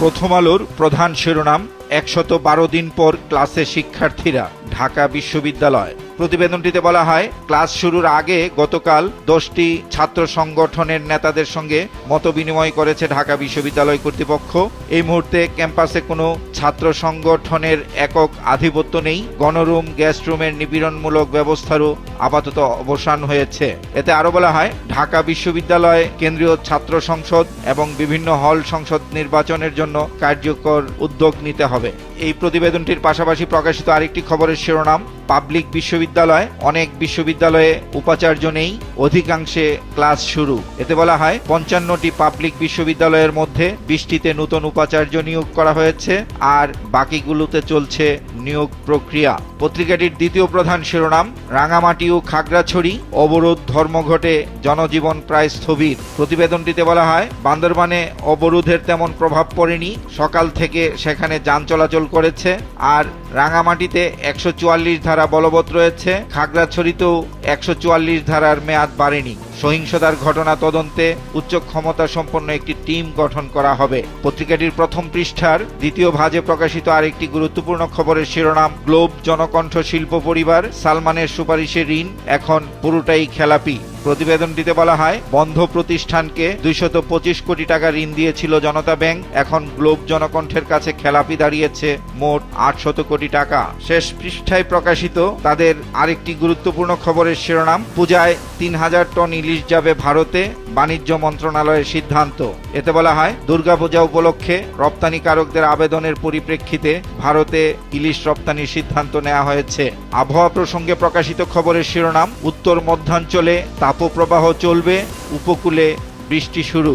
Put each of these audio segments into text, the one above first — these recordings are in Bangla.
প্রথম আলোর প্রধান শিরোনাম ১১২ দিন পর ক্লাসে শিক্ষার্থীরা, ঢাকা বিশ্ববিদ্যালয়। প্রতিবেদনটিতে বলা হয়, ক্লাস শুরুর আগে গতকাল ১০টি ছাত্র সংগঠনের নেতাদের সঙ্গে মতবিনিময় করেছে ঢাকা বিশ্ববিদ্যালয় কর্তৃপক্ষ। এই মুহূর্তে ক্যাম্পাসে কোনো ছাত্র সংগঠনের একক আধিপত্য নেই। গণরুম, গেস্ট রুমের নিপীড়নমূলক ব্যবস্থারও আপাতত অবসান হয়েছে। এতে আরও বলা হয়, ঢাকা বিশ্ববিদ্যালয় কেন্দ্রীয় ছাত্র সংসদ এবং বিভিন্ন হল সংসদ নির্বাচনের জন্য কার্যকর উদ্যোগ নিতে হবে। এই প্রতিবেদনটির পাশাপাশি প্রকাশিত আরেকটি খবরের শিরোনাম, পাবলিক বিশ্ববিদ্যালয়, অনেক বিশ্ববিদ্যালয়ে উপাচার্য নেই, অধিকাংশে ক্লাস শুরু। এতে বলা হয়, ৫৫টি পাবলিক বিশ্ববিদ্যালয়ের মধ্যে ২০টিতে নতুন উপাচার্য নিয়োগ করা হয়েছে, আর বাকিগুলোতে চলছে নিয়োগ প্রক্রিয়া। পত্রিকাটির দ্বিতীয় প্রধান শিরোনাম, রাঙামাটি ও খাগড়াছড়ি অবরোধ ধর্মঘটে জনজীবন প্রায় স্থবির। প্রতিবেদনটিতে বলা হয়, বান্দরবানে অবরোধের তেমন প্রভাব পড়েনি, সকাল থেকে সেখানে যান চলাচল করেছে। আর রাঙামাটিতে ১৪৪ ধারা বলবৎ রয়েছে, খাগড়াছড়িতেও ১৪৪ ধারার মেয়াদ বাড়েনি। সহিংসতার ঘটনা তদন্তে উচ্চ ক্ষমতা সম্পন্ন একটি টিম গঠন করা হবে। পত্রিকাটির প্রথম পৃষ্ঠার দ্বিতীয় ভাজে প্রকাশিত আরেকটি গুরুত্বপূর্ণ খবরের শিরোনাম, গ্লোব জনকণ্ঠ শিল্প পরিবার, সালমানের সুপারিশে ঋণ এখন পুরোটাই খেলাপি। প্রতিবেদনটিতে বলা হয়, বন্ধ প্রতিষ্ঠানকে ২২৫ কোটি টাকা ঋণ দিয়েছিল জনতা ব্যাংক, এখন গ্লোব জনকণ্ঠের কাছে খেলাপি দাঁড়িয়েছে মোট ৮০০ কোটি টাকা। শেষ পৃষ্ঠায় প্রকাশিত তাদের আরেকটি গুরুত্বপূর্ণ খবরের শিরোনাম, পূজায় ৩০০০ টন ইলিশ যাবে ভারতে, বাণিজ্য মন্ত্রণালয়ের সিদ্ধান্ত। এতে বলা হয়, দুর্গাপূজা উপলক্ষে রপ্তানিকারকদের আবেদনের পরিপ্রেক্ষিতে ভারতে ইলিশ রপ্তানির সিদ্ধান্ত নেওয়া হয়েছে। আবহাওয়া প্রসঙ্গে প্রকাশিত খবরের শিরোনাম, উত্তর মধ্যাঞ্চলে তাপপ্রবাহ চলবে, উপকূলে বৃষ্টি শুরু।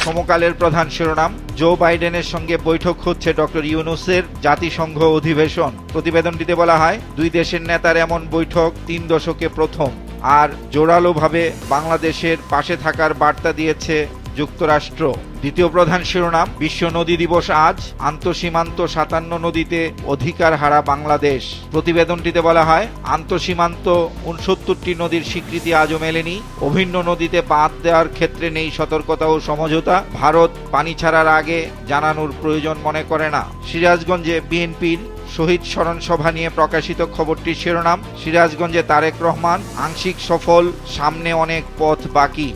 সমকালের প্রধান শিরোনাম, জো বাইডেনের সঙ্গে বৈঠক হচ্ছে ডক্টর ইউনূসের, জাতিসংঘ অধিবেশন। প্রতিবেদনটিতে বলা হয়, দুই দেশের নেতার এমন বৈঠক ৩ দশকে প্রথম। আর জোরালোভাবে বাংলাদেশের পাশে থাকার বার্তা দিয়েছে যুক্তরাষ্ট্র। দ্বিতীয় প্রধান শিরোনাম, বিশ্ব নদী দিবস আজ, আন্তঃসীমান্ত ৫৭ নদীতে অধিকার হারা বাংলাদেশ। প্রতিবেদনটিতে বলা হয়, আন্তঃসীমান্ত ৬৯টি নদীর স্বীকৃতি আজও মেলেনি, অভিন্ন নদীতে বাঁধ দেওয়ার ক্ষেত্রে নেই সতর্কতা ও সমঝোতা, ভারত পানি ছাড়ার আগে জানানোর প্রয়োজন মনে করে না। সিরাজগঞ্জে বিএনপির শহীদ স্মরণ সভা নিয়ে প্রকাশিত খবরটির শিরোনাম, সিরাজগঞ্জে তারেক রহমান আংশিক সফল, সামনে অনেক পথ বাকি।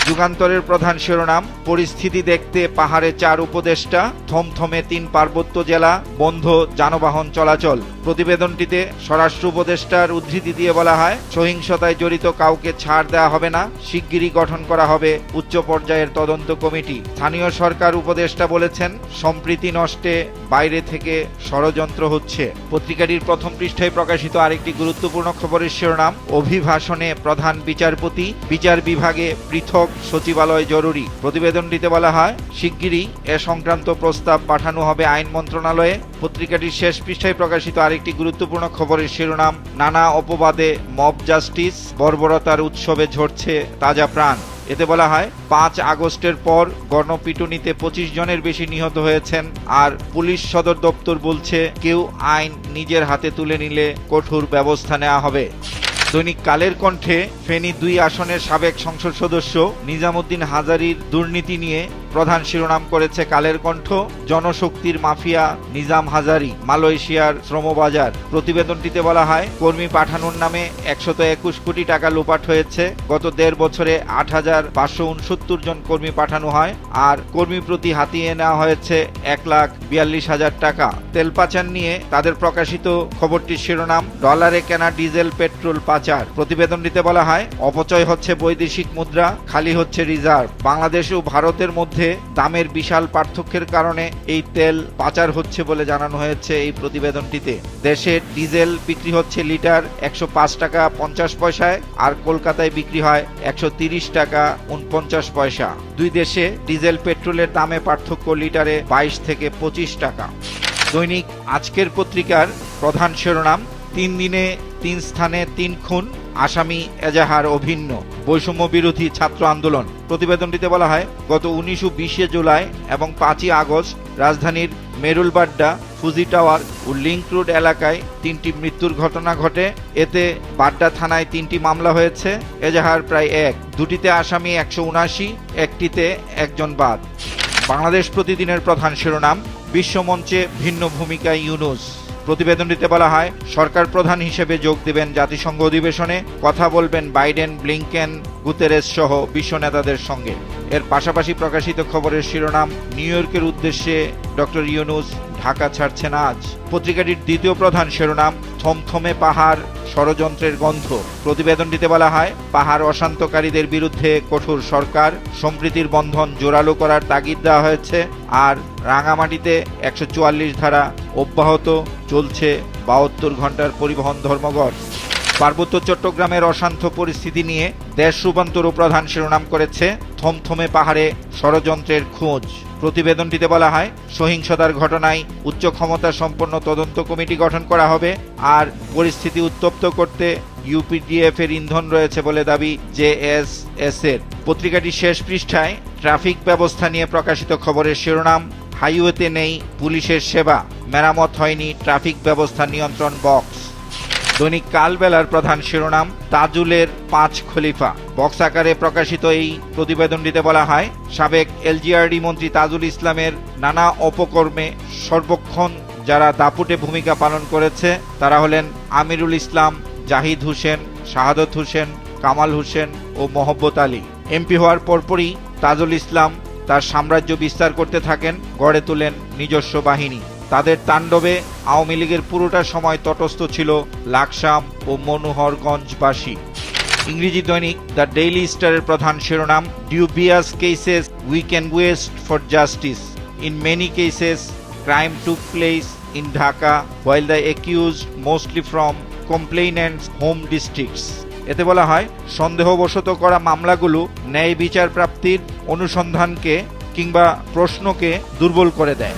যুগান্তরের প্রধান শিরোনাম, পরিস্থিতি দেখতে পাহাড়ে ৪ উপদেষ্টা, থমথমে ৩ পার্বত্য জেলা, বন্ধ যানবাহন চলাচল। প্রতিবেদনটিতে স্বরাষ্ট্র উপদেষ্টার উদ্ধৃতি দিয়ে বলা হয়, সহিংসতায় জড়িত কাউকে ছাড় দেওয়া হবে না, শিগগিরই গঠন করা হবে উচ্চ পর্যায়ের তদন্ত কমিটি। স্থানীয় সরকার উপদেষ্টা বলেছেন, সম্প্রীতি নষ্টে বাইরে থেকে ষড়যন্ত্র হচ্ছে। পত্রিকাটির প্রথম পৃষ্ঠায় প্রকাশিত আরেকটি গুরুত্বপূর্ণ খবরের শিরোনাম, অভিভাষণে প্রধান বিচারপতি, বিচার বিভাগে পৃথক সচিবালয় জরুরি। প্রতিবেদনটিতে বলা হয়, শিগগিরই এ সংক্রান্ত প্রস্তাব পাঠানো হবে আইন মন্ত্রণালয়ে। পত্রিকাটির শেষ পৃষ্ঠায় প্রকাশিত আরেকটি গুরুত্বপূর্ণ খবরের শিরোনাম, নানা অপবাদে মব জাস্টিস, বর্বরতার উৎসবে ঝরছে তাজা প্রাণ। এতে বলা হয়, ৫ আগস্টের পর গণপিটুনিতে ২৫ জনের বেশি নিহত হয়েছেন, আর পুলিশ সদর দপ্তর বলছে, কেউ আইন নিজের হাতে তুলে নিলে কঠোর ব্যবস্থা নেওয়া হবে। দৈনিক কালের কণ্ঠে ফেনী ২ আসনের সাবেক সংসদ সদস্য নিজামুদ্দিন হাজারীর দুর্নীতি নিয়ে প্রধান শিরোনাম করেছে কালের কণ্ঠ, জনশক্তির মাফিয়া নিজাম হাজারী, মালয়েশিয়ার শ্রমবাজার। প্রতিবেদনটিতে বলা হয়, কর্মী পাঠানোর নামে ১২১ কোটি টাকা লোপাট হয়েছে, গত ১.৫ বছরে ৮৫৬৯ জন কর্মী পাঠানো হয়, আর কর্মী প্রতি হাতিয়ে নেওয়া হয়েছে ১,৪২,০০০ টাকা। তেল পাচার নিয়ে তাদের প্রকাশিত খবরটির শিরোনাম, ডলারে কেনা ডিজেল পেট্রোল পাচার। প্রতিবেদনটিতে বলা হয়, অপচয় হচ্ছে বৈদেশিক মুদ্রা, খালি হচ্ছে রিজার্ভ। বাংলাদেশ ও ভারতের মধ্যে দামের বিশাল পার্থক্যের কারণে এই তেল পাচার হচ্ছে বলে জানানো হয়েছে এই প্রতিবেদনটিতে। দেশে ডিজেল বিক্রি হচ্ছে লিটার ১০৫ টাকা ৫০ পয়সায়, আর কলকাতায় বিক্রি হয় ১৩০ টাকা ৪৯ পয়সা। দুই দেশে ডিজেল পেট্রোলের দামে পার্থক্য লিটারে ২২ থেকে ২৫ টাকা। দৈনিক আজকের পত্রিকার প্রধান শিরোনাম, ৩ দিনে ৩ স্থানে ৩ খুন, আসামি এজাহার অভিন্ন, বৈষম্য বিরোধী ছাত্র আন্দোলন। প্রতিবেদনটিতে বলা হয়, গত ১৯ ও ২০ জুলাই এবং ৫ই আগস্ট রাজধানীর মেরুলবাড্ডা, ফুজি টাওয়ার ও লিংক রোড এলাকায় ৩টি মৃত্যুর ঘটনা ঘটে। এতে বাড্ডা থানায় ৩টি মামলা হয়েছে, এজাহার প্রায় ১, দুটিতে আসামি ১৭৯, একটিতে একজন বাদ। বাংলাদেশ প্রতিদিনের প্রধান শিরোনাম, বিশ্বমঞ্চে ভিন্ন ভূমিকায় ইউনূস। প্রতিবেদনটিতে বলা হয়, সরকার প্রধান হিসেবে যোগ দেবেন জাতিসংঘ অধিবেশনে, কথা বলবেন বাইডেন, ব্লিংকেন, গুতেরেস সহ বিশ্ব নেতাদের সঙ্গে। এর পাশাপাশি প্রকাশিত খবরের শিরোনাম, নিউ ইয়র্কের উদ্দেশ্যে ডক্টর ইউনূস, ঢাকা ছাড়ছেন আজ। পত্রিকাটির দ্বিতীয় প্রধান শিরোনাম, থমথমে পাহাড়, ষড়যন্ত্রের গন্ধ। প্রতিবেদনটিতে বলা হয়, পাহাড় অশান্তকারীদের বিরুদ্ধে কঠোর সরকার, সম্প্রীতির বন্ধন জোরালো করার তাগিদ দেওয়া হয়েছে। আর রাঙামাটিতে 144 ধারা অব্যাহত, চলছে 72 ঘন্টার পরিবহন ধর্মঘট। পার্বত্য চট্টগ্রামের অশান্ত পরিস্থিতি নিয়ে দেশ রূপান্তরও প্রধান শিরোনাম করেছে, থমথমে পাহাড়ে ষড়যন্ত্রের খোঁজ। প্রতিবেদনটিতে বলা হয়, সহিংসতার ঘটনায় উচ্চ ক্ষমতা সম্পন্ন তদন্ত কমিটি গঠন করা হবে। আর পরিস্থিতি উত্তপ্ত করতে ইউপিডিএফ এর ইন্ধন রয়েছে বলে দাবি জেএসএস এর। পত্রিকাটির শেষ পৃষ্ঠায় ট্রাফিক ব্যবস্থা নিয়ে প্রকাশিত খবরের শিরোনাম, হাইওয়েতে নেই পুলিশের সেবা, মেরামত হয়নি ট্রাফিক ব্যবস্থা নিয়ন্ত্রণ বক্স। দৈনিক কালবেলার প্রধান শিরোনাম, তাজুলের 5 খলিফা। বক্স আকারে প্রকাশিত এই প্রতিবেদনটিতে বলা হয়, সাবেক এলজিআরডি মন্ত্রী তাজুল ইসলামের নানা অপকর্মে সর্বক্ষণ যারা দাপুটে ভূমিকা পালন করেছে তারা হলেন আমিরুল ইসলাম, জাহিদ হোসেন, শাহাদত হোসেন, কামাল হোসেন ও মোহাব্বত আলী। এমপি হওয়ার পরপরই তাজুল ইসলাম তার সাম্রাজ্য বিস্তার করতে থাকেন, গড়ে তোলেন নিজস্ব বাহিনী। তাদের তাণ্ডবে আওয়ামী লীগের পুরোটা সময় তটস্থ ছিল লাকসাম ও মনোহরগঞ্জবাসী। ইংরেজি দৈনিক দ্য ডেইলি স্টারের প্রধান শিরোনাম, dubious cases we can waste for justice, in many cases crime took place in Dhaka while the accused mostly from complainants home districts. এতে বলা হয়, সন্দেহবশত করা মামলাগুলো ন্যায় বিচার প্রাপ্তির অনুসন্ধানকে কিংবা প্রশ্নকে দুর্বল করে দেয়।